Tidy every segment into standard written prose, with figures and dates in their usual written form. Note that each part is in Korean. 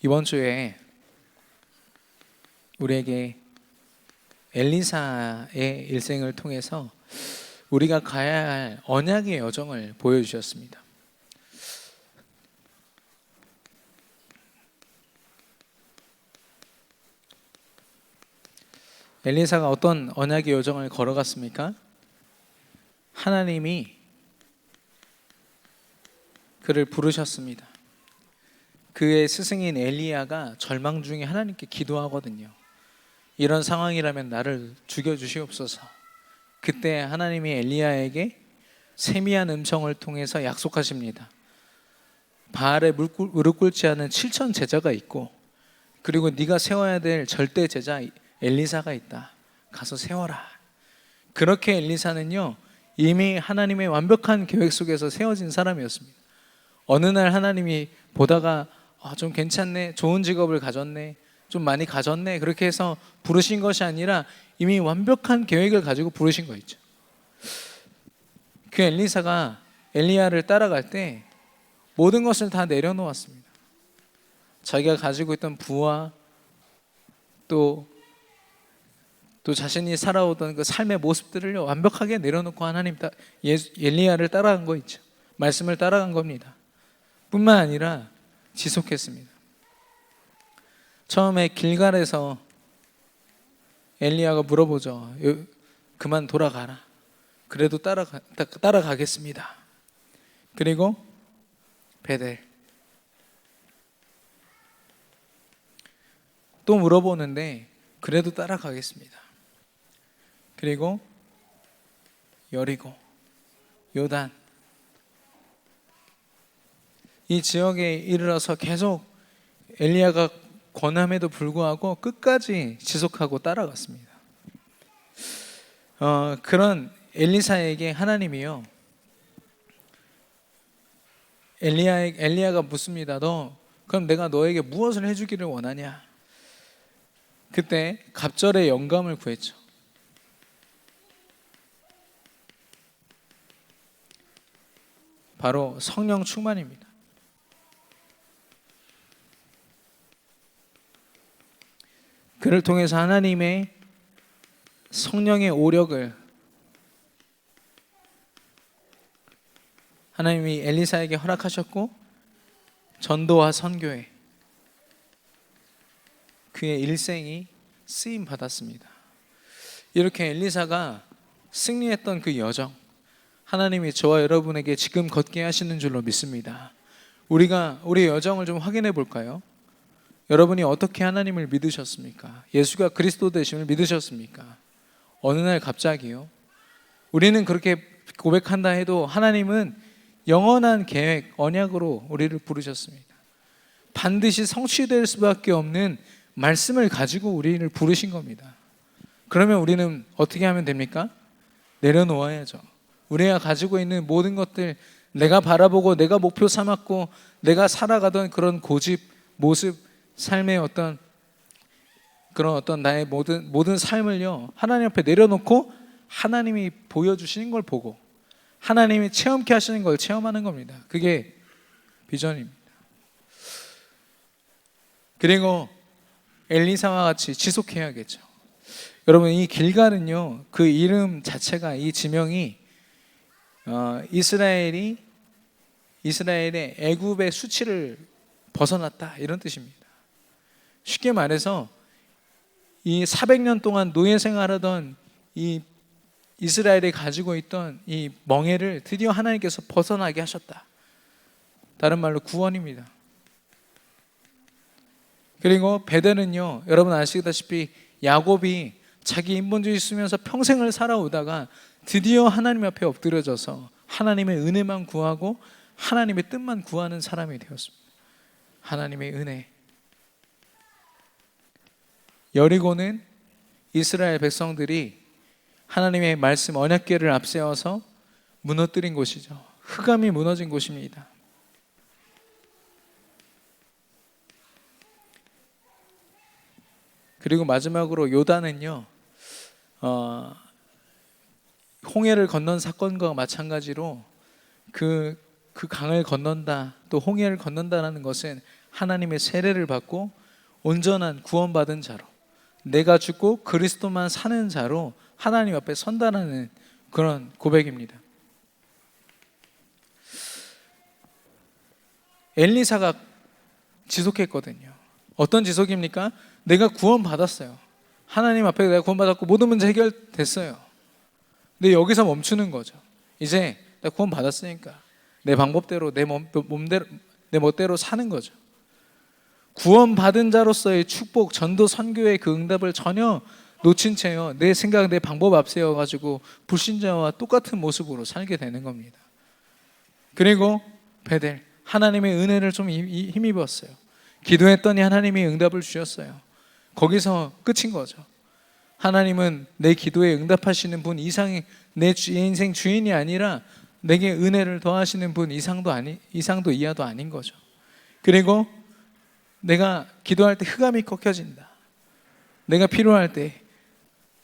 이번 주에 우리에게 엘리사의 일생을 통해서 우리가 가야 할 언약의 여정을 보여주셨습니다. 엘리사가 어떤 언약의 여정을 걸어갔습니까? 하나님이 그를 부르셨습니다. 그의 스승인 엘리야가 절망 중에 하나님께 기도하거든요. 이런 상황이라면 나를 죽여주시옵소서. 그때 하나님이 엘리야에게 세미한 음성을 통해서 약속하십니다. 바알에 무릎 꿇지 않은 7천 제자가 있고, 그리고 네가 세워야 될 절대 제자 엘리사가 있다. 가서 세워라. 그렇게 엘리사는요, 이미 하나님의 완벽한 계획 속에서 세워진 사람이었습니다. 어느 날 하나님이 보다가 좀 괜찮네, 좋은 직업을 가졌네, 좀 많이 가졌네, 그렇게 해서 부르신 것이 아니라 이미 완벽한 계획을 가지고 부르신 거 있죠. 그 엘리사가 엘리야를 따라갈 때 모든 것을 다 내려놓았습니다. 자기가 가지고 있던 부와 또 자신이 살아오던 그 삶의 모습들을 완벽하게 내려놓고 하나님 엘리야를 따라간 거 있죠. 말씀을 따라간 겁니다. 뿐만 아니라 지속했습니다. 처음에 길갈에서 엘리야가 물어보죠. 그만 돌아가라. 그래도 따라가겠습니다. 그리고 베델 또 물어보는데 그래도 따라가겠습니다. 그리고 여리고, 요단, 이 지역에 이르러서 계속 엘리야가 권함에도 불구하고 끝까지 지속하고 따라갔습니다. 그런 엘리사에게 하나님이요, 엘리야가 묻습니다. 그럼 내가 너에게 무엇을 해주기를 원하냐? 그때 갑절의 영감을 구했죠. 바로 성령 충만입니다. 그를 통해서 하나님의 성령의 오력을 하나님이 엘리사에게 허락하셨고, 전도와 선교에 그의 일생이 쓰임 받았습니다. 이렇게 엘리사가 승리했던 그 여정, 하나님이 저와 여러분에게 지금 걷게 하시는 줄로 믿습니다. 우리가 우리의 여정을 좀 확인해 볼까요? 여러분이 어떻게 하나님을 믿으셨습니까? 예수가 그리스도 되심을 믿으셨습니까? 어느 날 갑자기요? 우리는 그렇게 고백한다 해도 하나님은 영원한 계획, 언약으로 우리를 부르셨습니다. 반드시 성취될 수밖에 없는 말씀을 가지고 우리를 부르신 겁니다. 그러면 우리는 어떻게 하면 됩니까? 내려놓아야죠. 우리가 가지고 있는 모든 것들, 내가 바라보고 내가 목표 삼았고 내가 살아가던 그런 고집, 모습, 삶의 어떤 나의 모든 삶을요, 하나님 앞에 내려놓고 하나님이 보여주시는 걸 보고 하나님이 체험케 하시는 걸 체험하는 겁니다. 그게 비전입니다. 그리고 엘리사와 같이 지속해야겠죠. 여러분, 이 길갈은요, 그 이름 자체가, 이 지명이 이스라엘의 애굽의 수치를 벗어났다, 이런 뜻입니다. 쉽게 말해서 이 400년 동안 노예 생활하던 이 이스라엘이 가지고 있던 이 멍에를 드디어 하나님께서 벗어나게 하셨다. 다른 말로 구원입니다. 그리고 베델은요, 여러분 아시다시피 야곱이 자기 인본주의 쓰면서 평생을 살아오다가 드디어 하나님 앞에 엎드려져서 하나님의 은혜만 구하고 하나님의 뜻만 구하는 사람이 되었습니다. 하나님의 은혜. 여리고는 이스라엘 백성들이 하나님의 말씀 언약궤를 앞세워서 무너뜨린 곳이죠. 흑암이 무너진 곳입니다. 그리고 마지막으로 요단은요, 홍해를 건넌 사건과 마찬가지로 그 강을 건넌다, 또 홍해를 건넌다라는 것은 하나님의 세례를 받고 온전한 구원받은 자로, 내가 죽고 그리스도만 사는 자로 하나님 앞에 선다라는 그런 고백입니다. 엘리사가 지속했거든요. 어떤 지속입니까? 내가 구원받았어요. 하나님 앞에 내가 구원받았고 모든 문제 해결됐어요. 근데 여기서 멈추는 거죠. 이제 내가 구원받았으니까 내 방법대로 내 멋대로 사는 거죠. 구원받은 자로서의 축복, 전도, 선교의 그 응답을 전혀 놓친 채요, 내 생각, 내 방법 앞세워가지고 불신자와 똑같은 모습으로 살게 되는 겁니다. 그리고 베델, 하나님의 은혜를 좀 힘입었어요. 기도했더니 하나님이 응답을 주셨어요. 거기서 끝인 거죠. 하나님은 내 기도에 응답하시는 분 이상의 내 인생 주인이 아니라 내게 은혜를 더하시는 분 이상도 이하도 아닌 거죠. 그리고 내가 기도할 때 흑암이 꺾여진다. 내가 필요할 때,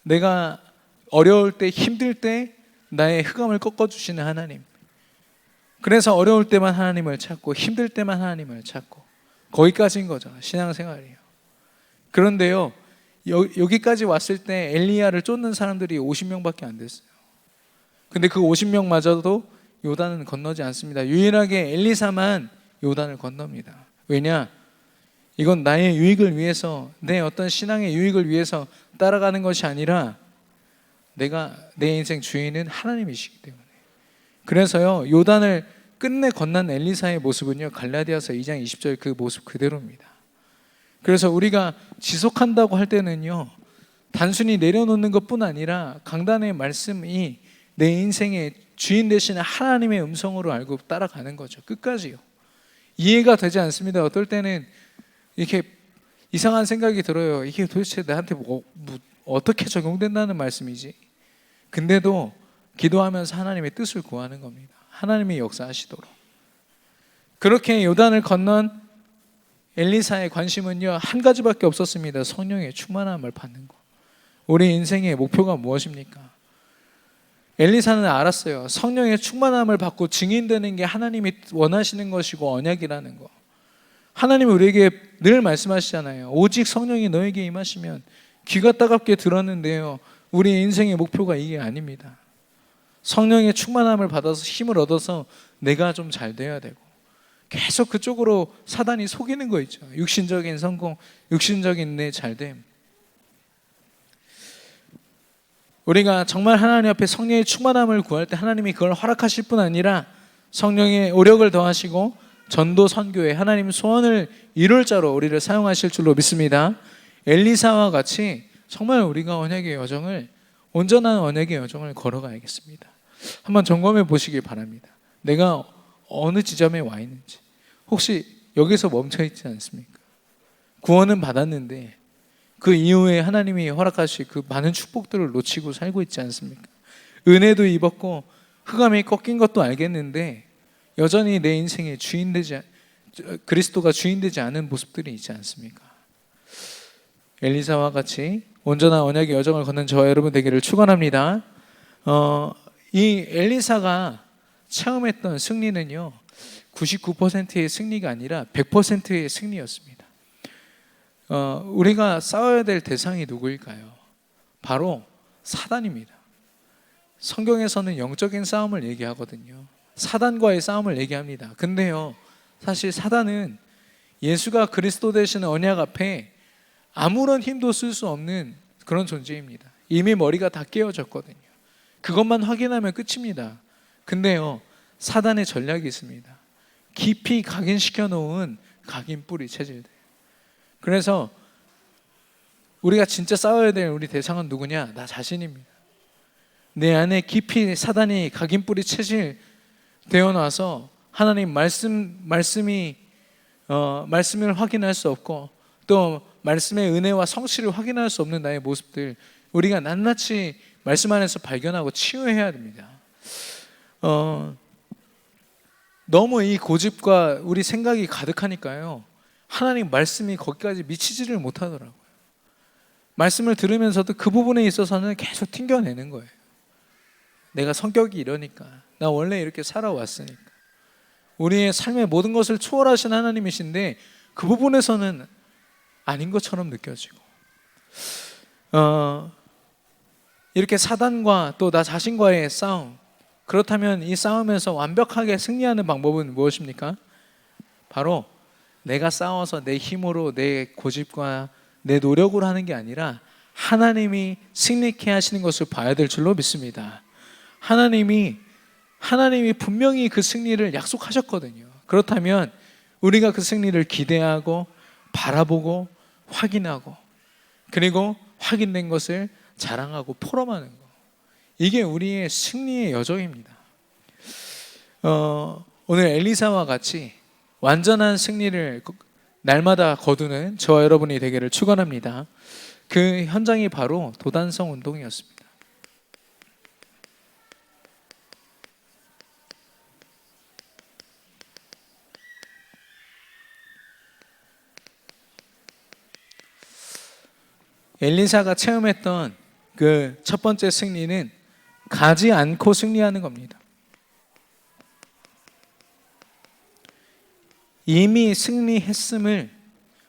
내가 어려울 때, 힘들 때 나의 흑암을 꺾어주시는 하나님. 그래서 어려울 때만 하나님을 찾고 힘들 때만 하나님을 찾고, 거기까지인 거죠. 신앙생활이에요. 그런데요, 여기까지 왔을 때 엘리야를 쫓는 사람들이 50명밖에 안 됐어요. 근데 그 50명마저도 요단은 건너지 않습니다. 유일하게 엘리사만 요단을 건넙니다. 왜냐? 이건 나의 유익을 위해서, 내 어떤 신앙의 유익을 위해서 따라가는 것이 아니라 내 인생 주인은 하나님이시기 때문에. 그래서요, 요단을 끝내 건넌 엘리사의 모습은요, 갈라디아서 2장 20절 그 모습 그대로입니다. 그래서 우리가 지속한다고 할 때는요, 단순히 내려놓는 것뿐 아니라 강단의 말씀이 내 인생의 주인 되시는 하나님의 음성으로 알고 따라가는 거죠. 끝까지요. 이해가 되지 않습니다. 어떨 때는 이렇게 이상한 생각이 들어요. 이게 도대체 나한테 어떻게 적용된다는 말씀이지? 근데도 기도하면서 하나님의 뜻을 구하는 겁니다. 하나님이 역사하시도록. 그렇게 요단을 건넌 엘리사의 관심은요, 한 가지밖에 없었습니다. 성령의 충만함을 받는 것. 우리 인생의 목표가 무엇입니까? 엘리사는 알았어요. 성령의 충만함을 받고 증인되는 게 하나님이 원하시는 것이고 언약이라는 거. 하나님이 우리에게 늘 말씀하시잖아요. 오직 성령이 너에게 임하시면. 귀가 따갑게 들었는데요, 우리 인생의 목표가 이게 아닙니다. 성령의 충만함을 받아서 힘을 얻어서 내가 좀 잘 돼야 되고, 계속 그쪽으로 사단이 속이는 거 있죠. 육신적인 성공, 육신적인 내 잘됨. 우리가 정말 하나님 앞에 성령의 충만함을 구할 때 하나님이 그걸 허락하실 뿐 아니라 성령의 오력을 더하시고 전도 선교에 하나님 소원을 이룰 자로 우리를 사용하실 줄로 믿습니다. 엘리사와 같이 정말 우리가 언약의 여정을, 온전한 언약의 여정을 걸어가야겠습니다. 한번 점검해 보시길 바랍니다. 내가 어느 지점에 와 있는지. 혹시 여기서 멈춰 있지 않습니까? 구원은 받았는데 그 이후에 하나님이 허락하실 그 많은 축복들을 놓치고 살고 있지 않습니까? 은혜도 입었고 흑암이 꺾인 것도 알겠는데 여전히 내 인생의 그리스도가 주인되지 않은 모습들이 있지 않습니까? 엘리사와 같이 온전한 언약의 여정을 걷는 저와 여러분 되기를 축원합니다. 이 엘리사가 체험했던 승리는요, 99%의 승리가 아니라 100%의 승리였습니다. 우리가 싸워야 될 대상이 누구일까요? 바로 사단입니다. 성경에서는 영적인 싸움을 얘기하거든요. 사단과의 싸움을 얘기합니다. 근데요, 사실 사단은 예수가 그리스도 되시는 언약 앞에 아무런 힘도 쓸 수 없는 그런 존재입니다. 이미 머리가 다 깨어졌거든요. 그것만 확인하면 끝입니다. 근데요, 사단의 전략이 있습니다. 깊이 각인시켜 놓은 각인 뿌리 체질들. 그래서 우리가 진짜 싸워야 될 우리 대상은 누구냐? 나 자신입니다. 내 안에 깊이 사단이 각인 뿌리 체질 되어놔서 하나님 말씀을 확인할 수 없고 또 말씀의 은혜와 성취를 확인할 수 없는 나의 모습들, 우리가 낱낱이 말씀 안에서 발견하고 치유해야 됩니다. 너무 이 고집과 우리 생각이 가득하니까요, 하나님 말씀이 거기까지 미치지를 못하더라고요. 말씀을 들으면서도 그 부분에 있어서는 계속 튕겨내는 거예요. 내가 성격이 이러니까, 나 원래 이렇게 살아왔으니까. 우리의 삶의 모든 것을 초월하신 하나님이신데 그 부분에서는 아닌 것처럼 느껴지고, 이렇게 사단과 또 나 자신과의 싸움, 그렇다면 이 싸움에서 완벽하게 승리하는 방법은 무엇입니까? 바로 내가 싸워서 내 힘으로 내 고집과 내 노력으로 하는 게 아니라 하나님이 승리케 하시는 것을 봐야 될 줄로 믿습니다. 하나님이 분명히 그 승리를 약속하셨거든요. 그렇다면 우리가 그 승리를 기대하고 바라보고 확인하고, 그리고 확인된 것을 자랑하고 포럼하는 것, 이게 우리의 승리의 여정입니다. 오늘 엘리사와 같이 완전한 승리를 날마다 거두는 저와 여러분이 되기를 축원합니다. 그 현장이 바로 도단성 운동이었습니다. 엘리사가 체험했던 그 첫 번째 승리는 가지 않고 승리하는 겁니다. 이미 승리했음을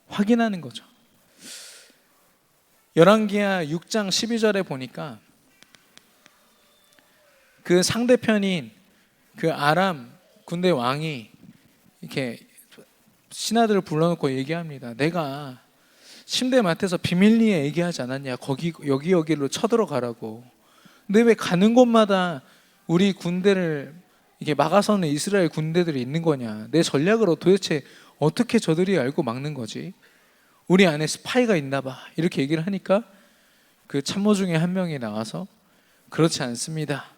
확인하는 거죠. 열왕기하 6장 12절에 보니까 그 상대편인 그 아람 군대 왕이 이렇게 신하들을 불러놓고 얘기합니다. 내가 침대맡에서 비밀리에 얘기하지 않았냐? 여기로 쳐들어가라고. 근데 왜 가는 곳마다 우리 군대를 이게 막아서는 이스라엘 군대들이 있는 거냐? 내 전략으로 도대체 어떻게 저들이 알고 막는 거지? 우리 안에 스파이가 있나 봐. 이렇게 얘기를 하니까 그 참모 중에 한 명이 나와서 그렇지 않습니다.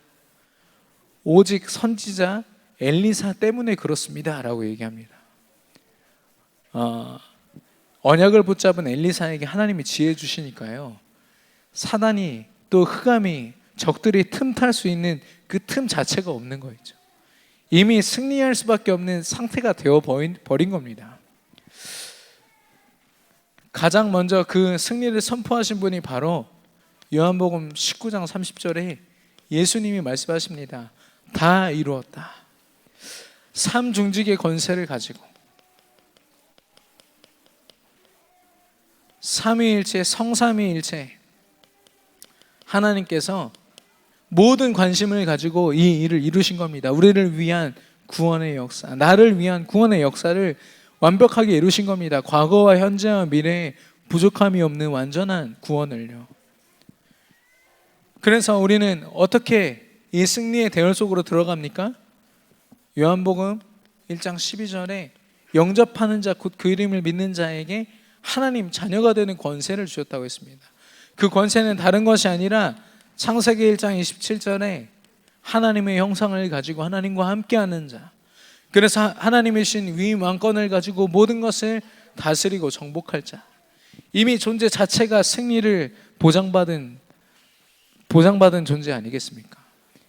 오직 선지자 엘리사 때문에 그렇습니다. 라고 얘기합니다. 언약을 붙잡은 엘리사에게 하나님이 지혜 주시니까요, 사단이 또 흑암이 적들이 틈탈 수 있는 그 틈 자체가 없는 거죠. 이미 승리할 수밖에 없는 상태가 되어 버린 겁니다. 가장 먼저 그 승리를 선포하신 분이 바로 요한복음 19장 30절에 예수님이 말씀하십니다. 다 이루었다. 삼중직의 권세를 가지고 삼위일체, 성삼위일체 하나님께서 모든 관심을 가지고 이 일을 이루신 겁니다. 우리를 위한 구원의 역사, 나를 위한 구원의 역사를 완벽하게 이루신 겁니다. 과거와 현재와 미래에 부족함이 없는 완전한 구원을요. 그래서 우리는 어떻게 이 승리의 대열 속으로 들어갑니까? 요한복음 1장 12절에 영접하는 자 곧 그 이름을 믿는 자에게 하나님 자녀가 되는 권세를 주셨다고 했습니다. 그 권세는 다른 것이 아니라 창세기 1장 27절에 하나님의 형상을 가지고 하나님과 함께하는 자, 그래서 하나님의 신 위임 왕권을 가지고 모든 것을 다스리고 정복할 자, 이미 존재 자체가 승리를 보장받은 존재 아니겠습니까?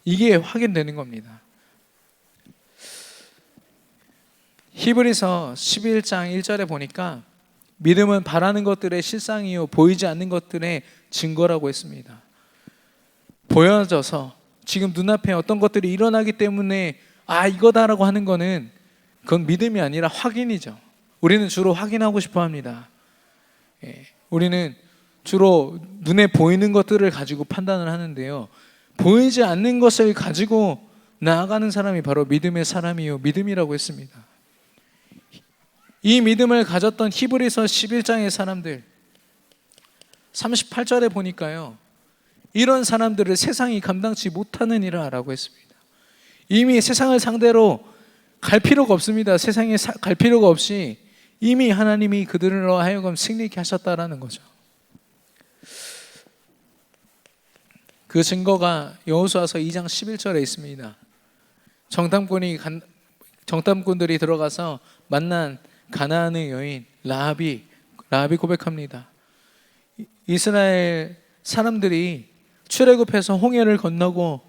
이게 확인되는 겁니다. 히브리서 11장 1절에 보니까 믿음은 바라는 것들의 실상이요 보이지 않는 것들의 증거라고 했습니다. 보여져서 지금 눈앞에 어떤 것들이 일어나기 때문에 이거다라고 하는 거는 그건 믿음이 아니라 확인이죠. 우리는 주로 확인하고 싶어 합니다. 우리는 주로 눈에 보이는 것들을 가지고 판단을 하는데요, 보이지 않는 것을 가지고 나아가는 사람이 바로 믿음의 사람이요 믿음이라고 했습니다. 이 믿음을 가졌던 히브리서 11장의 사람들 38절에 보니까요, 이런 사람들을 세상이 감당치 못하느니라 라고 했습니다. 이미 세상을 상대로 갈 필요가 없습니다. 세상에 갈 필요가 없이 이미 하나님이 그들로 하여금 승리케 하셨다라는 거죠. 그 증거가 여호수아서 2장 11절에 있습니다. 정탐꾼들이 들어가서 만난 가나안의 여인 라합이 고백합니다. 이스라엘 사람들이 출애굽해서 홍해를 건너고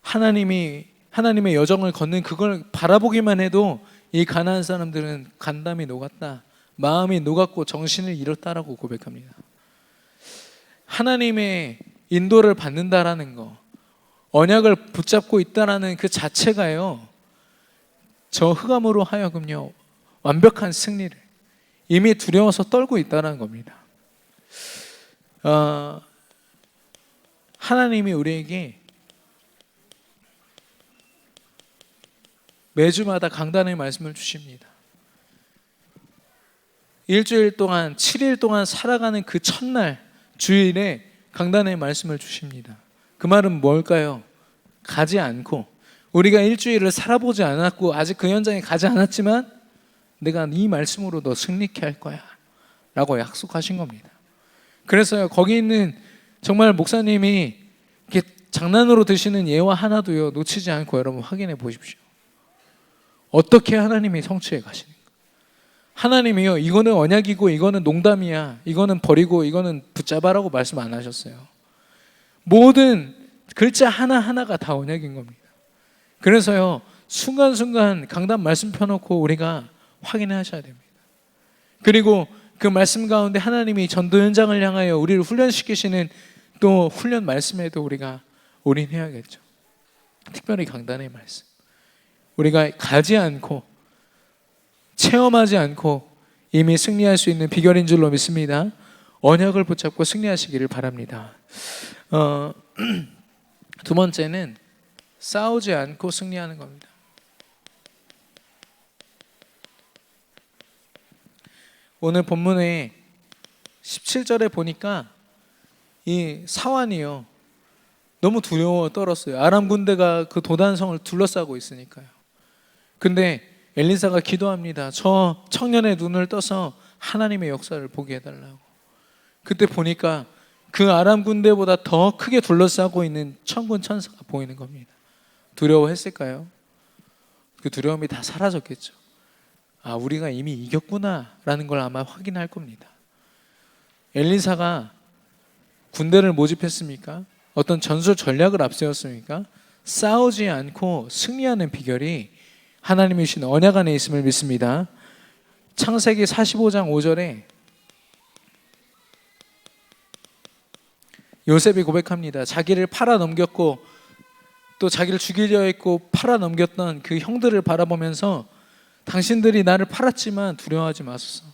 하나님의 여정을 걷는 그걸 바라보기만 해도 이 가나안 사람들은 간담이 녹았다, 마음이 녹았고 정신을 잃었다라고 고백합니다. 하나님의 인도를 받는다라는 거, 언약을 붙잡고 있다라는 그 자체가요, 저 흑암으로 하여금요 완벽한 승리를, 이미 두려워서 떨고 있다는 겁니다. 하나님이 우리에게 매주마다 강단의 말씀을 주십니다. 일주일 동안 7일 동안 살아가는 그 첫날 주일에 강단의 말씀을 주십니다. 그 말은 뭘까요? 가지 않고, 우리가 일주일을 살아보지 않았고 아직 그 현장에 가지 않았지만 내가 이 말씀으로 너 승리케 할 거야 라고 약속하신 겁니다. 그래서요, 거기 있는 정말 목사님이 이렇게 장난으로 드시는 예화 하나도요 놓치지 않고 여러분 확인해 보십시오. 어떻게 하나님이 성취해 가시는가. 하나님이요, 이거는 언약이고 이거는 농담이야, 이거는 버리고 이거는 붙잡아라고 말씀 안 하셨어요. 모든 글자 하나하나가 다 언약인 겁니다. 그래서요, 순간순간 강단 말씀 펴놓고 우리가 확인하셔야 됩니다. 그리고 그 말씀 가운데 하나님이 전도 현장을 향하여 우리를 훈련시키시는 또 훈련 말씀에도 우리가 올인해야겠죠. 특별히 강단의 말씀, 우리가 가지 않고 체험하지 않고 이미 승리할 수 있는 비결인 줄로 믿습니다. 언약을 붙잡고 승리하시기를 바랍니다. 두 번째는 싸우지 않고 승리하는 겁니다. 오늘 본문에 17절에 보니까 이 사환이요, 너무 두려워 떨었어요. 아람 군대가 그 도단성을 둘러싸고 있으니까요. 근데 엘리사가 기도합니다. 저 청년의 눈을 떠서 하나님의 역사를 보게 해달라고. 그때 보니까 그 아람 군대보다 더 크게 둘러싸고 있는 천군 천사가 보이는 겁니다. 두려워했을까요? 그 두려움이 다 사라졌겠죠. 아, 우리가 이미 이겼구나 라는 걸 아마 확인할 겁니다. 엘리사가 군대를 모집했습니까? 어떤 전술 전략을 앞세웠습니까? 싸우지 않고 승리하는 비결이 하나님이 주신 언약 안에 있음을 믿습니다. 창세기 45장 5절에 요셉이 고백합니다. 자기를 팔아 넘겼고 또 자기를 죽이려 했고 팔아 넘겼던 그 형들을 바라보면서 당신들이 나를 팔았지만 두려워하지 마소서.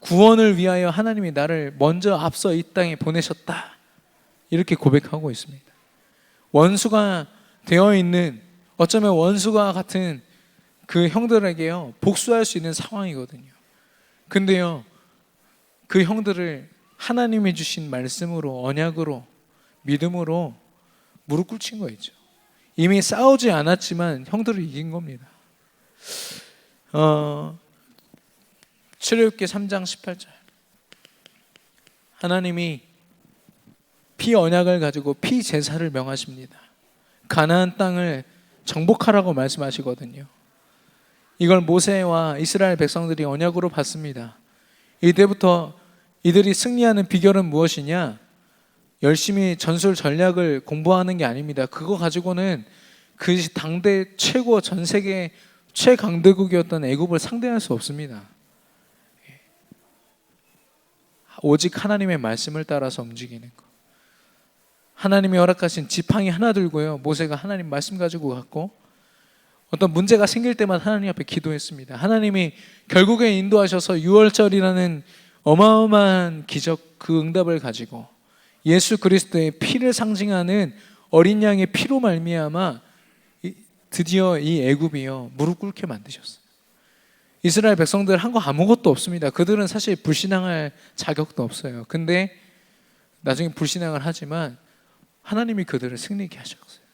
구원을 위하여 하나님이 나를 먼저 앞서 이 땅에 보내셨다. 이렇게 고백하고 있습니다. 원수가 되어 있는, 어쩌면 원수가 같은 그 형들에게요 복수할 수 있는 상황이거든요. 근데요, 그 형들을 하나님이 주신 말씀으로, 언약으로, 믿음으로 무릎 꿇친 거 있죠. 이미 싸우지 않았지만 형들을 이긴 겁니다. 출애굽기 3장 18절, 하나님이 피 언약을 가지고 피 제사를 명하십니다. 가나안 땅을 정복하라고 말씀하시거든요. 이걸 모세와 이스라엘 백성들이 언약으로 받습니다. 이때부터 이들이 승리하는 비결은 무엇이냐? 열심히 전술 전략을 공부하는 게 아닙니다. 그거 가지고는 그 당대 최고, 전 세계 최강대국이었던 애굽을 상대할 수 없습니다. 오직 하나님의 말씀을 따라서 움직이는 것. 하나님이 허락하신 지팡이 하나 들고요, 모세가 하나님 말씀 가지고 갔고, 어떤 문제가 생길 때마다 하나님 앞에 기도했습니다. 하나님이 결국에 인도하셔서 유월절이라는 어마어마한 기적, 그 응답을 가지고 예수 그리스도의 피를 상징하는 어린 양의 피로 말미암아 드디어 이 애굽이요 무릎 꿇게 만드셨어요. 이스라엘 백성들 한 거 아무것도 없습니다. 그들은 사실 불신앙할 자격도 없어요. 근데 나중에 불신앙을 하지만 하나님이 그들을 승리케 하셨어요.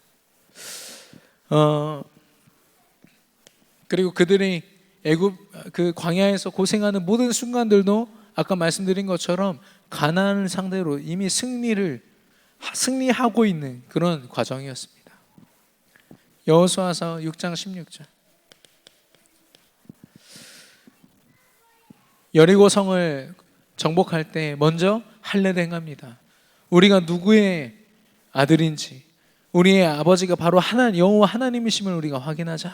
그리고 그들이 애굽 그 광야에서 고생하는 모든 순간들도 아까 말씀드린 것처럼 가나안을 상대로 이미 승리하고 있는 그런 과정이었습니다. 여호수아서 6장 16절, 여리고 성을 정복할 때 먼저 할례를 행합니다. 우리가 누구의 아들인지, 우리의 아버지가 바로 여호와 하나님이심을 우리가 확인하자.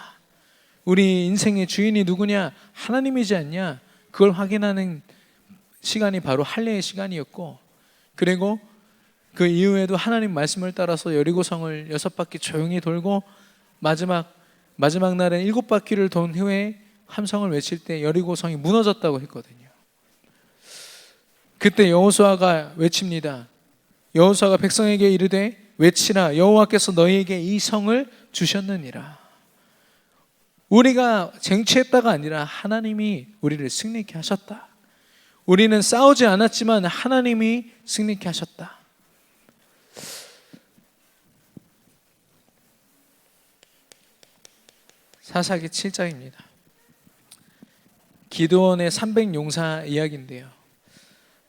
우리 인생의 주인이 누구냐? 하나님이지 않냐? 그걸 확인하는 시간이 바로 할례의 시간이었고, 그리고 그 이후에도 하나님 말씀을 따라서 여리고성을 6바퀴 조용히 돌고 마지막 날에 7바퀴를 돈 후에 함성을 외칠 때 여리고성이 무너졌다고 했거든요. 그때 여호수아가 외칩니다. 여호수아가 백성에게 이르되 외치라, 여호와께서 너희에게 이 성을 주셨느니라. 우리가 쟁취했다가 아니라 하나님이 우리를 승리케 하셨다. 우리는 싸우지 않았지만 하나님이 승리케 하셨다. 사사기 7장입니다. 기드온의 300용사 이야기인데요.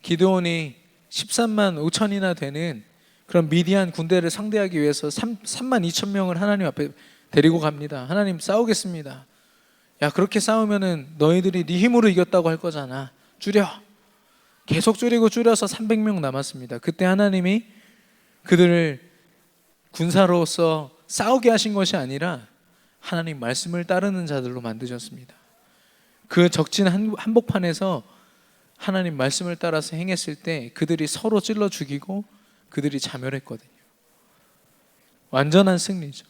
기드온이 13만 5천이나 되는 그런 미디안 군대를 상대하기 위해서 3만 2천 명을 하나님 앞에 데리고 갑니다. 하나님, 싸우겠습니다. 야, 그렇게 싸우면은 너희들이 네 힘으로 이겼다고 할 거잖아. 줄여. 계속 줄여서 300명 남았습니다. 그때 하나님이 그들을 군사로서 싸우게 하신 것이 아니라 하나님 말씀을 따르는 자들로 만드셨습니다. 그 적진 한복판에서 하나님 말씀을 따라서 행했을 때 그들이 서로 찔러 죽이고 그들이 자멸했거든요. 완전한 승리죠.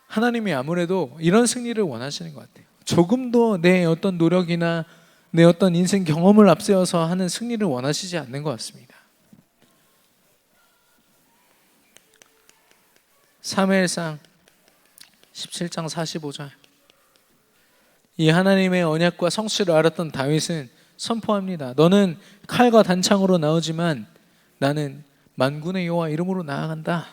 하나님이 아무래도 이런 승리를 원하시는 것 같아요. 조금도 내 어떤 노력이나 내 어떤 인생 경험을 앞세워서 하는 승리를 원하시지 않는 것 같습니다. 사무엘상 17장 45절. 이 하나님의 언약과 성실을 알았던 다윗은 선포합니다. 너는 칼과 단창으로 나오지만 나는 만군의 여호와 이름으로 나아간다.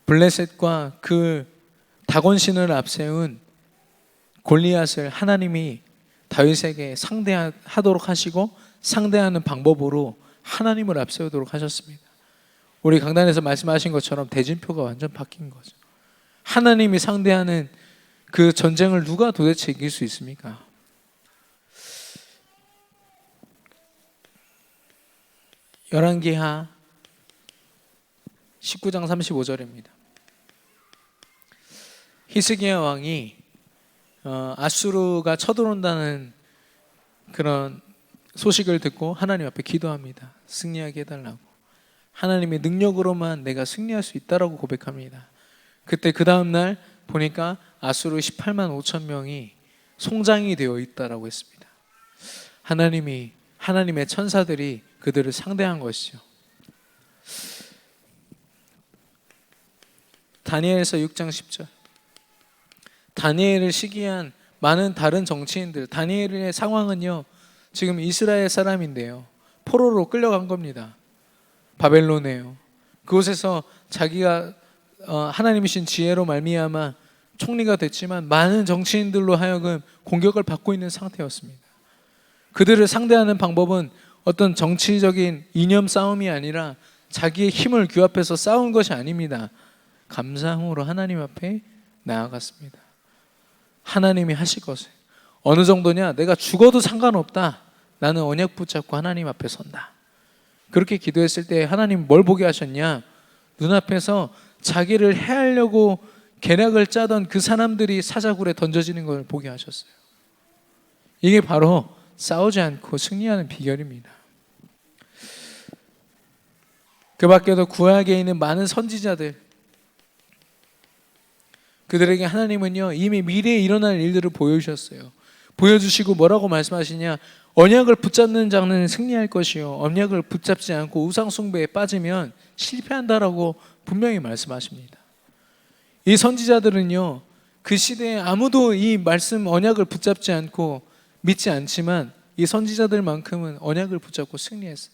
블레셋과 그 다곤신을 앞세운 골리앗을 하나님이 다윗에게 상대하도록 하시고 상대하는 방법으로 하나님을 앞세우도록 하셨습니다. 우리 강단에서 말씀하신 것처럼 대진표가 완전 바뀐 거죠. 하나님이 상대하는 그 전쟁을 누가 도대체 이길 수 있습니까? 열왕기하 19장 35절입니다. 히스기야 왕이 아수르가 쳐들어온다는 그런 소식을 듣고 하나님 앞에 기도합니다. 승리하게 해달라고. 하나님의 능력으로만 내가 승리할 수 있다라고 고백합니다. 그때 그 다음날 보니까 아수르 18만 5천 명이 송장이 되어 있다라고 했습니다. 하나님의 천사들이 그들을 상대한 것이죠. 다니엘서 6장 10절. 다니엘을 시기한 많은 다른 정치인들, 다니엘의 상황은요, 지금 이스라엘 사람인데요, 포로로 끌려간 겁니다. 바벨론에요. 그곳에서 자기가 하나님이신 지혜로 말미암아 총리가 됐지만 많은 정치인들로 하여금 공격을 받고 있는 상태였습니다. 그들을 상대하는 방법은 어떤 정치적인 이념 싸움이 아니라 자기의 힘을 규합해서 싸운 것이 아닙니다. 감사함으로 하나님 앞에 나아갔습니다. 하나님이 하실 것을. 어느 정도냐? 내가 죽어도 상관없다. 나는 언약 붙잡고 하나님 앞에 선다. 그렇게 기도했을 때 하나님 뭘 보게 하셨냐? 눈앞에서 자기를 해하려고 계략을 짜던 그 사람들이 사자굴에 던져지는 걸 보게 하셨어요. 이게 바로 싸우지 않고 승리하는 비결입니다. 그 밖에도 구약에 있는 많은 선지자들, 그들에게 하나님은요 이미 미래에 일어날 일들을 보여주셨어요. 보여주시고 뭐라고 말씀하시냐? 언약을 붙잡는 자는 승리할 것이요 언약을 붙잡지 않고 우상 숭배에 빠지면 실패한다라고 분명히 말씀하십니다. 이 선지자들은요 그 시대에 아무도 이 말씀 언약을 붙잡지 않고 믿지 않지만 이 선지자들만큼은 언약을 붙잡고 승리했어요.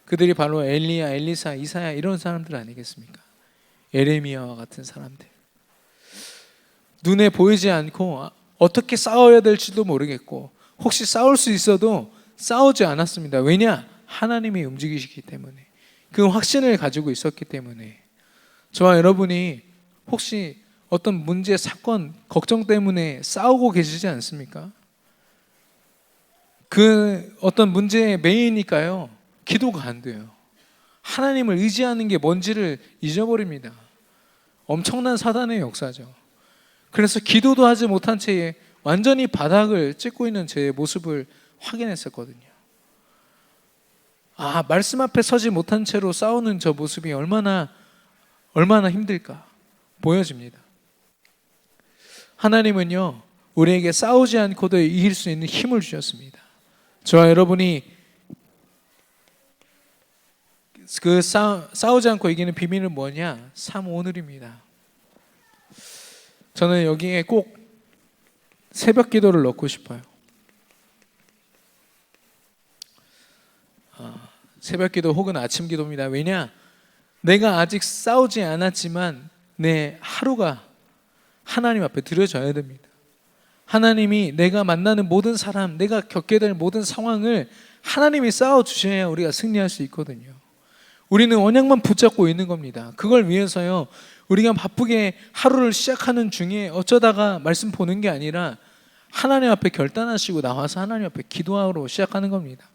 그들이 바로 엘리야, 엘리사, 이사야 이런 사람들 아니겠습니까? 예레미야와 같은 사람들. 눈에 보이지 않고 어떻게 싸워야 될지도 모르겠고 혹시 싸울 수 있어도 싸우지 않았습니다. 왜냐? 하나님이 움직이시기 때문에, 그 확신을 가지고 있었기 때문에. 저와 여러분이 혹시 어떤 문제, 사건, 걱정 때문에 싸우고 계시지 않습니까? 그 어떤 문제에 매이니까요 기도가 안 돼요. 하나님을 의지하는 게 뭔지를 잊어버립니다. 엄청난 사단의 역사죠. 그래서 기도도 하지 못한 채 완전히 바닥을 찍고 있는 제 모습을 확인했었거든요. 말씀 앞에 서지 못한 채로 싸우는 저 모습이 얼마나 힘들까 보여집니다. 하나님은요, 우리에게 싸우지 않고도 이길 수 있는 힘을 주셨습니다. 저와 여러분이 싸우지 않고 이기는 비밀은 뭐냐? 삶 오늘입니다. 저는 여기에 꼭 새벽 기도를 넣고 싶어요. 새벽 기도 혹은 아침 기도입니다. 왜냐? 내가 아직 싸우지 않았지만 내 하루가 하나님 앞에 드려져야 됩니다. 하나님이 내가 만나는 모든 사람, 내가 겪게 될 모든 상황을 하나님이 싸워주셔야 우리가 승리할 수 있거든요. 우리는 언약만 붙잡고 있는 겁니다. 그걸 위해서요, 우리가 바쁘게 하루를 시작하는 중에 어쩌다가 말씀 보는 게 아니라 하나님 앞에 결단하시고 나와서 하나님 앞에 기도하러 시작하는 겁니다.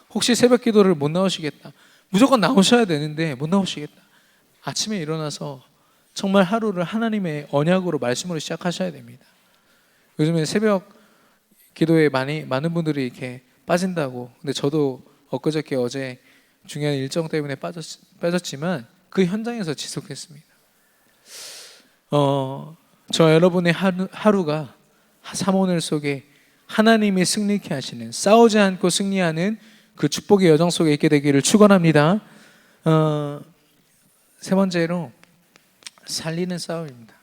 혹시 새벽 기도를 못 나오시겠다, 무조건 나오셔야 되는데 못 나오시겠다, 아침에 일어나서 정말 하루를 하나님의 언약으로 말씀으로 시작하셔야 됩니다. 요즘에 새벽 기도에 많은 분들이 이렇게 빠진다고. 근데 저도 엊그저께 어제 중요한 일정 때문에 빠졌지만 그 현장에서 지속했습니다. 저 여러분의 하루가 사모늘 속에 하나님이 승리케 하시는, 싸우지 않고 승리하는 그 축복의 여정 속에 있게 되기를 축원합니다. 세 번째로 살리는 싸움입니다.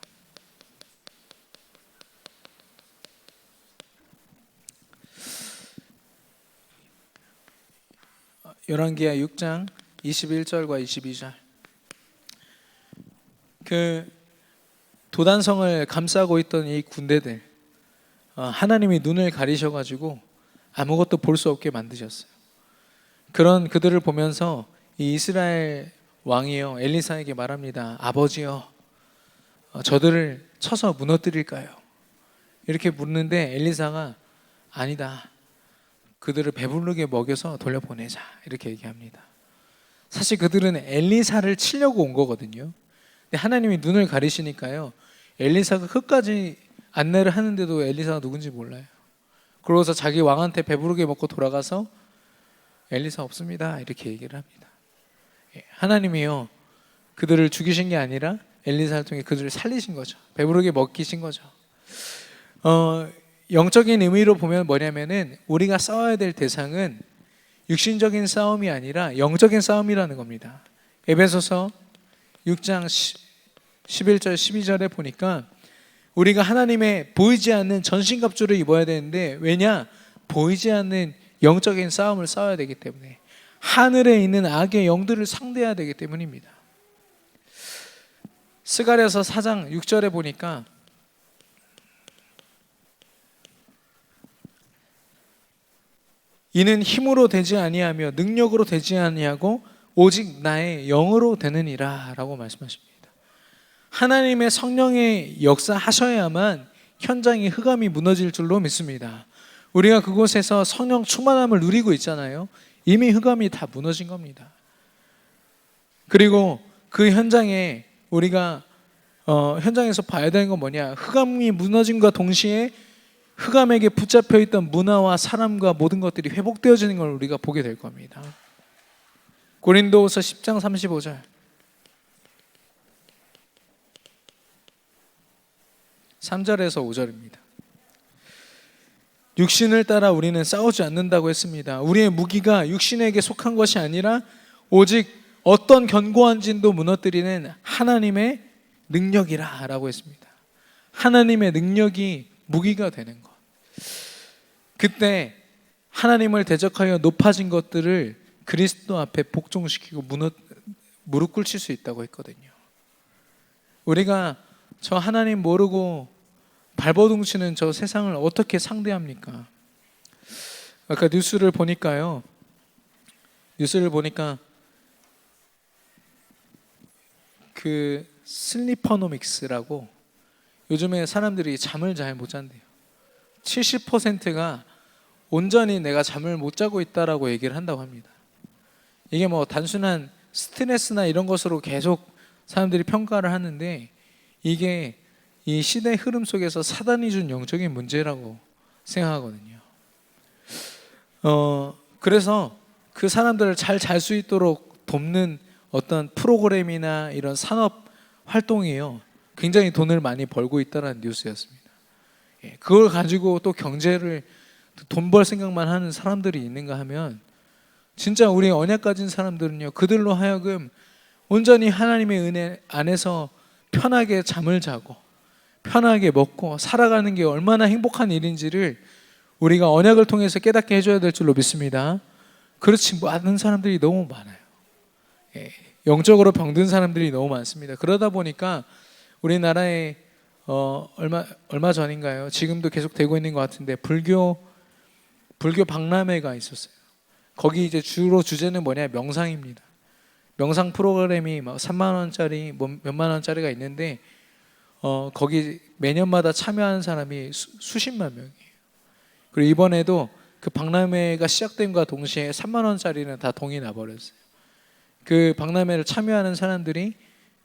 열왕기하 6장 21절과 22절. 그 도단성을 감싸고 있던 이 군대들, 하나님이 눈을 가리셔가지고 아무것도 볼 수 없게 만드셨어요. 그런 그들을 보면서 이 이스라엘 왕이요, 엘리사에게 말합니다. 아버지요, 저들을 쳐서 무너뜨릴까요? 이렇게 묻는데 엘리사가 아니다, 그들을 배부르게 먹여서 돌려보내자, 이렇게 얘기합니다. 사실 그들은 엘리사를 치려고 온 거거든요. 근데 하나님이 눈을 가리시니까요, 엘리사가 끝까지 안내를 하는데도 엘리사가 누군지 몰라요. 그러고서 자기 왕한테 배부르게 먹고 돌아가서 엘리사 없습니다, 이렇게 얘기를 합니다. 하나님이요, 그들을 죽이신 게 아니라 엘리사를 통해 그들을 살리신 거죠. 배부르게 먹이신 거죠. 영적인 의미로 보면 뭐냐면은 우리가 싸워야 될 대상은 육신적인 싸움이 아니라 영적인 싸움이라는 겁니다. 에베소서 6장 11절 12절에 보니까 우리가 하나님의 보이지 않는 전신갑주를 입어야 되는데, 왜냐? 보이지 않는 영적인 싸움을 싸워야 되기 때문에, 하늘에 있는 악의 영들을 상대해야 되기 때문입니다. 스가랴서 4장 6절에 보니까 이는 힘으로 되지 아니하며 능력으로 되지 아니하고 오직 나의 영으로 되느니라 라고 말씀하십니다. 하나님의 성령의 역사하셔야만 현장의 흑암이 무너질 줄로 믿습니다. 우리가 그곳에서 성령 충만함을 누리고 있잖아요. 이미 흑암이 다 무너진 겁니다. 그리고 그 현장에 우리가 현장에서 봐야 되는 건 뭐냐? 흑암이 무너짐과 동시에 흑암에게 붙잡혀 있던 문화와 사람과 모든 것들이 회복되어지는 걸 우리가 보게 될 겁니다. 고린도후서 10장 35절. 3절에서 5절입니다. 육신을 따라 우리는 싸우지 않는다고 했습니다. 우리의 무기가 육신에게 속한 것이 아니라 오직 어떤 견고한 진도 무너뜨리는 하나님의 능력이라 라고 했습니다. 하나님의 능력이 무기가 되는 것. 그때 하나님을 대적하여 높아진 것들을 그리스도 앞에 복종시키고 무릎 꿇칠 수 있다고 했거든요. 우리가 저 하나님 모르고 발버둥치는 저 세상을 어떻게 상대합니까? 아까 뉴스를 보니까 그 슬리퍼노믹스라고, 요즘에 사람들이 잠을 잘 못 잔대요. 70%가 온전히 내가 잠을 못 자고 있다라고 얘기를 한다고 합니다. 이게 뭐 단순한 스트레스나 이런 것으로 계속 사람들이 평가를 하는데, 이게 이 시대 흐름 속에서 사단이 준 영적인 문제라고 생각하거든요. 그래서 그 사람들을 잘 잘 수 있도록 돕는 어떤 프로그램이나 이런 산업 활동이요, 굉장히 돈을 많이 벌고 있다는 뉴스였습니다. 그걸 가지고 또 경제를 돈 벌 생각만 하는 사람들이 있는가 하면 진짜 우리 언약 가진 사람들은요, 그들로 하여금 온전히 하나님의 은혜 안에서 편하게 잠을 자고 편하게 먹고 살아가는 게 얼마나 행복한 일인지를 우리가 언약을 통해서 깨닫게 해줘야 될 줄로 믿습니다. 그렇지 않은 사람들이 너무 많아요. 영적으로 병든 사람들이 너무 많습니다. 그러다 보니까 우리나라에 얼마 전인가요? 지금도 계속 되고 있는 것 같은데 불교 박람회가 있었어요. 거기 이제 주로 주제는 뭐냐, 명상입니다. 명상 프로그램이 막 3만 원짜리 몇만 원짜리가 있는데 거기 매년마다 참여하는 사람이 수십만 명이에요. 그리고 이번에도 그 박람회가 시작된과 동시에 3만 원짜리는 다 동이 나버렸어요. 그 박람회를 참여하는 사람들이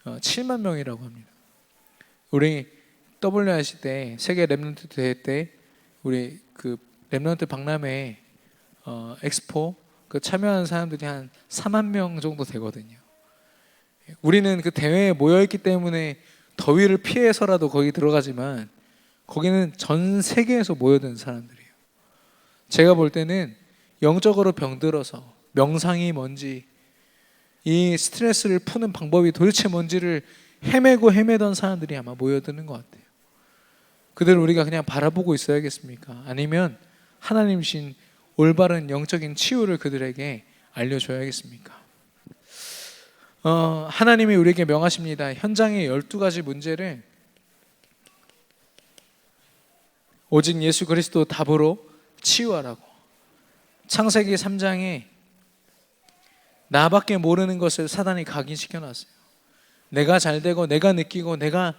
7만 명이라고 합니다. 우리 WRC 때 세계 랩런트 대회 때 우리 그 랩런트 박람회 엑스포 그 참여하는 사람들이 한 4만 명 정도 되거든요. 우리는 그 대회에 모여있기 때문에 더위를 피해서라도 거기 들어가지만 거기는 전 세계에서 모여든 사람들이에요. 제가 볼 때는 영적으로 병들어서 명상이 뭔지, 이 스트레스를 푸는 방법이 도대체 뭔지를 헤매던 사람들이 아마 모여드는 것 같아요. 그들을 우리가 그냥 바라보고 있어야겠습니까? 아니면 하나님이신 올바른 영적인 치유를 그들에게 알려줘야겠습니까? 하나님이 우리에게 명하십니다. 현장의 12가지 문제를 오직 예수 그리스도 답으로 치유하라고. 창세기 3장에 나밖에 모르는 것을 사단이 각인시켜놨어요. 내가 잘되고 내가 느끼고 내가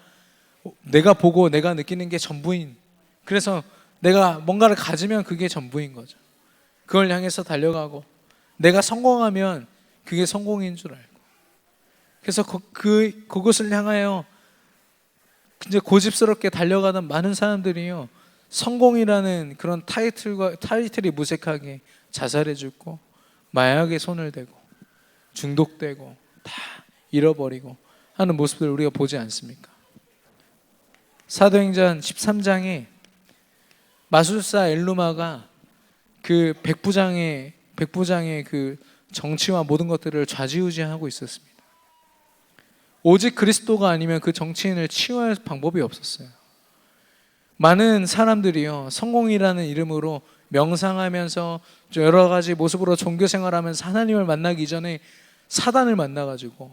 보고 내가 느끼는 게 전부인, 그래서 내가 뭔가를 가지면 그게 전부인 거죠. 그걸 향해서 달려가고 내가 성공하면 그게 성공인 줄 알고, 그래서 그것을 향하여 이제 고집스럽게 달려가던 많은 사람들이요, 성공이라는 그런 타이틀이 무색하게 자살해 죽고 마약에 손을 대고 중독되고 다 잃어버리고 하는 모습들을 우리가 보지 않습니까? 사도행전 13장에 마술사 엘루마가 그 백부장의 그 정치와 모든 것들을 좌지우지하고 있었습니다. 오직 그리스도가 아니면 그 정치인을 치유할 방법이 없었어요. 많은 사람들이요, 성공이라는 이름으로 명상하면서 여러 가지 모습으로 종교 생활하면서 하나님을 만나기 전에 사단을 만나가지고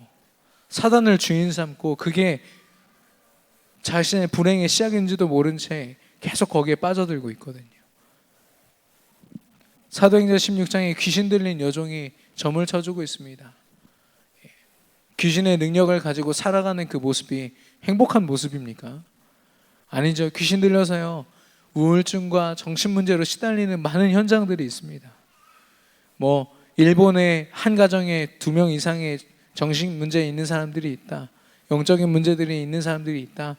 사단을 주인 삼고 그게 자신의 불행의 시작인지도 모른 채 계속 거기에 빠져들고 있거든요. 사도행전 16장에 귀신 들린 여종이 점을 쳐주고 있습니다. 귀신의 능력을 가지고 살아가는 그 모습이 행복한 모습입니까? 아니죠. 귀신 들려서요, 우울증과 정신문제로 시달리는 많은 현장들이 있습니다. 일본의 한 가정에 2명 이상의 정신문제에 있는 사람들이 있다, 영적인 문제들이 있는 사람들이 있다,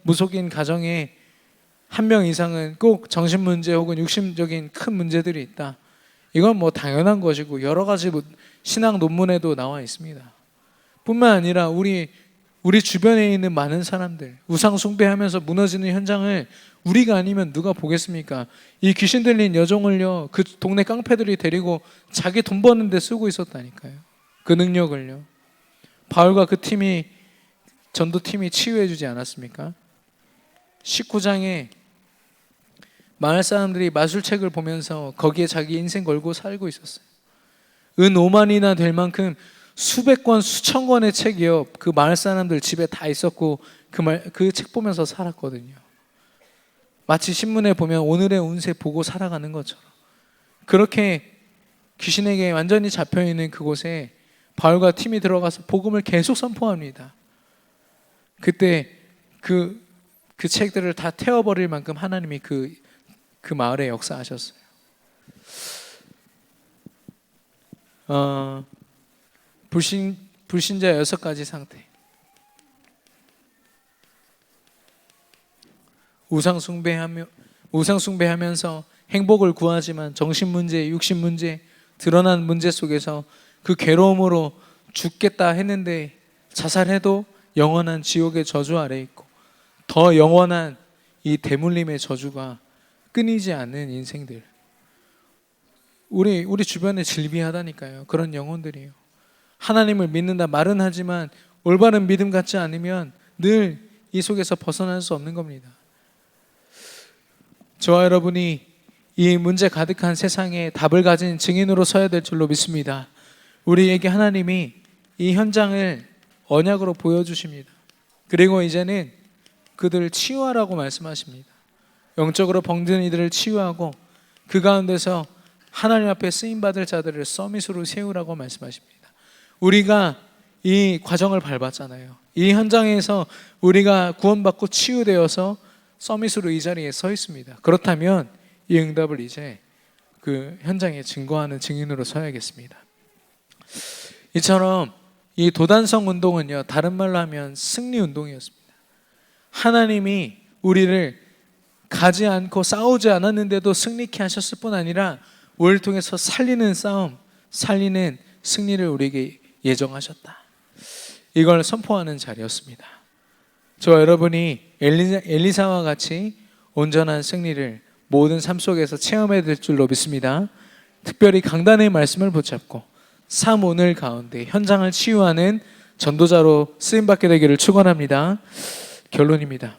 무속인 가정에 1명 이상은 꼭 정신문제 혹은 육신적인 큰 문제들이 있다. 이건 당연한 것이고 여러 가지 신학 논문에도 나와 있습니다. 뿐만 아니라 우리 주변에 있는 많은 사람들, 우상 숭배하면서 무너지는 현장을 우리가 아니면 누가 보겠습니까? 이 귀신 들린 여종을요, 그 동네 깡패들이 데리고 자기 돈 버는 데 쓰고 있었다니까요. 그 능력을요. 바울과 그 전도팀이 치유해 주지 않았습니까? 19장에 마을 사람들이 마술책을 보면서 거기에 자기 인생 걸고 살고 있었어요. 은 5만이나 될 만큼 수백 권, 수천 권의 책이요, 그 마을 사람들 집에 다 있었고 그 책 보면서 살았거든요. 마치 신문에 보면 오늘의 운세 보고 살아가는 것처럼 그렇게 귀신에게 완전히 잡혀있는 그곳에 바울과 팀이 들어가서 복음을 계속 선포합니다. 그때 그 책들을 다 태워버릴 만큼 하나님이 그 마을에 역사하셨어요. 불신자 6가지 상태. 우상 숭배하면서 행복을 구하지만 정신문제, 육신문제, 드러난 문제 속에서 그 괴로움으로 죽겠다 했는데 자살해도 영원한 지옥의 저주 아래 있고 더 영원한 이 대물림의 저주가 끊이지 않는 인생들, 우리 주변에 질비하다니까요. 그런 영혼들이에요. 하나님을 믿는다 말은 하지만 올바른 믿음 같지 않으면 늘 이 속에서 벗어날 수 없는 겁니다. 저와 여러분이 이 문제 가득한 세상에 답을 가진 증인으로 서야 될 줄로 믿습니다. 우리에게 하나님이 이 현장을 언약으로 보여주십니다. 그리고 이제는 그들을 치유하라고 말씀하십니다. 영적으로 병든 이들을 치유하고 그 가운데서 하나님 앞에 쓰임받을 자들을 서밋으로 세우라고 말씀하십니다. 우리가 이 과정을 밟았잖아요. 이 현장에서 우리가 구원받고 치유되어서 서밋으로 이 자리에 서 있습니다. 그렇다면 이 응답을 이제 그 현장에 증거하는 증인으로 서야겠습니다. 이처럼 이 도단성 운동은요, 다른 말로 하면 승리 운동이었습니다. 하나님이 우리를 가지 않고 싸우지 않았는데도 승리케 하셨을 뿐 아니라 우리를 통해서 살리는 싸움, 살리는 승리를 우리에게 예정하셨다. 이걸 선포하는 자리였습니다. 저와 여러분이 엘리사와 같이 온전한 승리를 모든 삶 속에서 체험해야 될 줄로 믿습니다. 특별히 강단의 말씀을 붙잡고 삶 오늘 가운데 현장을 치유하는 전도자로 쓰임받게 되기를 축원합니다. 결론입니다.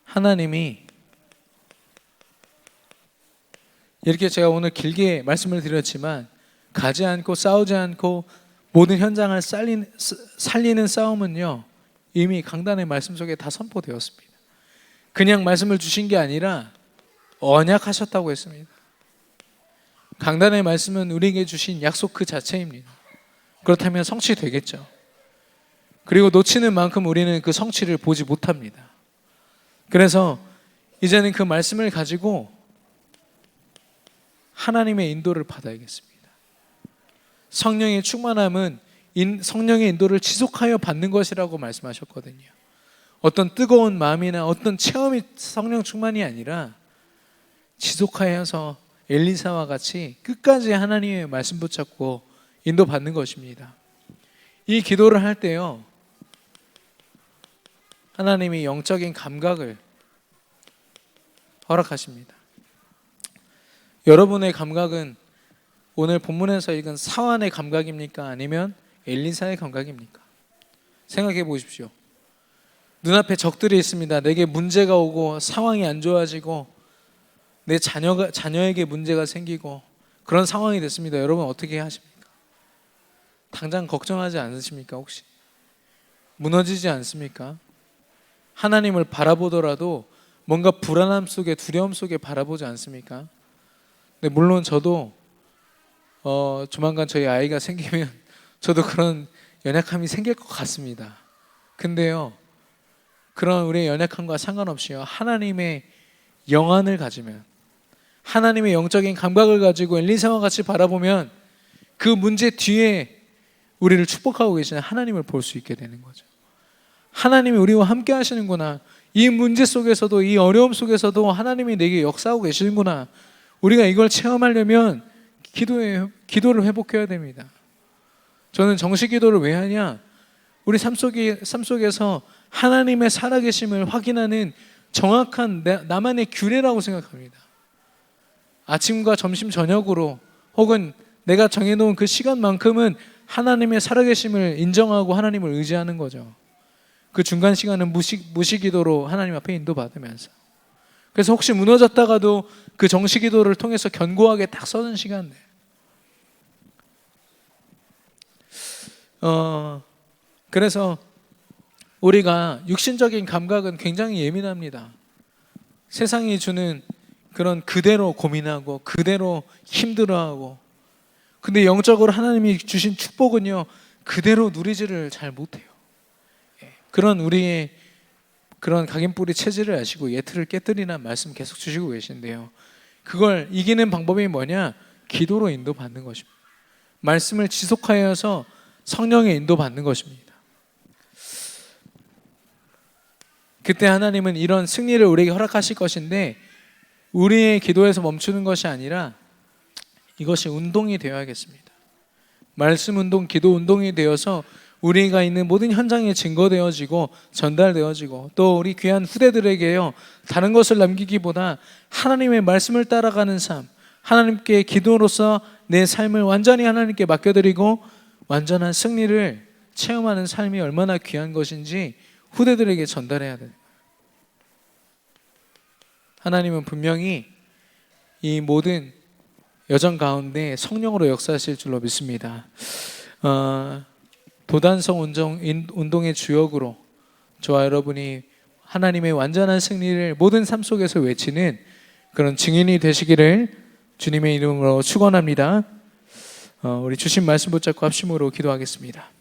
하나님이 이렇게 제가 오늘 길게 말씀을 드렸지만 가지 않고 싸우지 않고 모든 현장을 살리는 싸움은요, 이미 강단의 말씀 속에 다 선포되었습니다. 그냥 말씀을 주신 게 아니라 언약하셨다고 했습니다. 강단의 말씀은 우리에게 주신 약속 그 자체입니다. 그렇다면 성취되겠죠. 그리고 놓치는 만큼 우리는 그 성취를 보지 못합니다. 그래서 이제는 그 말씀을 가지고 하나님의 인도를 받아야겠습니다. 성령의 충만함은 성령의 인도를 지속하여 받는 것이라고 말씀하셨거든요. 어떤 뜨거운 마음이나 어떤 체험이 성령 충만이 아니라 지속하여서 엘리사와 같이 끝까지 하나님의 말씀 붙잡고 인도받는 것입니다. 이 기도를 할 때요, 하나님이 영적인 감각을 허락하십니다. 여러분의 감각은 오늘 본문에서 읽은 사환의 감각입니까? 아니면 엘리사의 감각입니까? 생각해 보십시오. 눈앞에 적들이 있습니다. 내게 문제가 오고 상황이 안 좋아지고 내 자녀에게 문제가 생기고 그런 상황이 됐습니다. 여러분 어떻게 하십니까? 당장 걱정하지 않으십니까? 혹시 무너지지 않습니까? 하나님을 바라보더라도 뭔가 불안함 속에, 두려움 속에 바라보지 않습니까? 네, 물론 저도 조만간 저희 아이가 생기면 저도 그런 연약함이 생길 것 같습니다. 근데요, 그런 우리의 연약함과 상관없이요, 하나님의 영안을 가지면, 하나님의 영적인 감각을 가지고 엘리사와 같이 바라보면 그 문제 뒤에 우리를 축복하고 계시는 하나님을 볼 수 있게 되는 거죠. 하나님이 우리와 함께 하시는구나, 이 문제 속에서도, 이 어려움 속에서도 하나님이 내게 역사하고 계시는구나. 우리가 이걸 체험하려면 기도를 회복해야 됩니다. 저는 정식 기도를 왜 하냐? 우리 삶 속에서 하나님의 살아계심을 확인하는 정확한 나만의 규례라고 생각합니다. 아침과 점심 저녁으로 혹은 내가 정해놓은 그 시간만큼은 하나님의 살아계심을 인정하고 하나님을 의지하는 거죠. 그 중간 시간은 무시기도로 하나님 앞에 인도받으면서, 그래서 혹시 무너졌다가도 그 정식기도를 통해서 견고하게 딱 서는 시간들. 그래서 우리가 육신적인 감각은 굉장히 예민합니다. 세상이 주는 그런 그대로 고민하고 그대로 힘들어하고, 근데 영적으로 하나님이 주신 축복은요, 그대로 누리지를 잘 못해요. 그런 우리의 그런 각인뿌리 체질을 아시고 예틀을 깨뜨리는 말씀 계속 주시고 계신데요, 그걸 이기는 방법이 뭐냐? 기도로 인도받는 것입니다. 말씀을 지속하여서 성령의 인도받는 것입니다. 그때 하나님은 이런 승리를 우리에게 허락하실 것인데, 우리의 기도에서 멈추는 것이 아니라 이것이 운동이 되어야겠습니다. 말씀 운동, 기도 운동이 되어서 우리가 있는 모든 현장에 증거되어지고 전달되어지고 또 우리 귀한 후대들에게요, 다른 것을 남기기보다 하나님의 말씀을 따라가는 삶, 하나님께 기도로서 내 삶을 완전히 하나님께 맡겨드리고 완전한 승리를 체험하는 삶이 얼마나 귀한 것인지 후대들에게 전달해야 돼요. 하나님은 분명히 이 모든 여정 가운데 성령으로 역사하실 줄로 믿습니다. 도단성 운동의 주역으로 저와 여러분이 하나님의 완전한 승리를 모든 삶 속에서 외치는 그런 증인이 되시기를 주님의 이름으로 축원합니다. 우리 주신 말씀 붙잡고 합심으로 기도하겠습니다.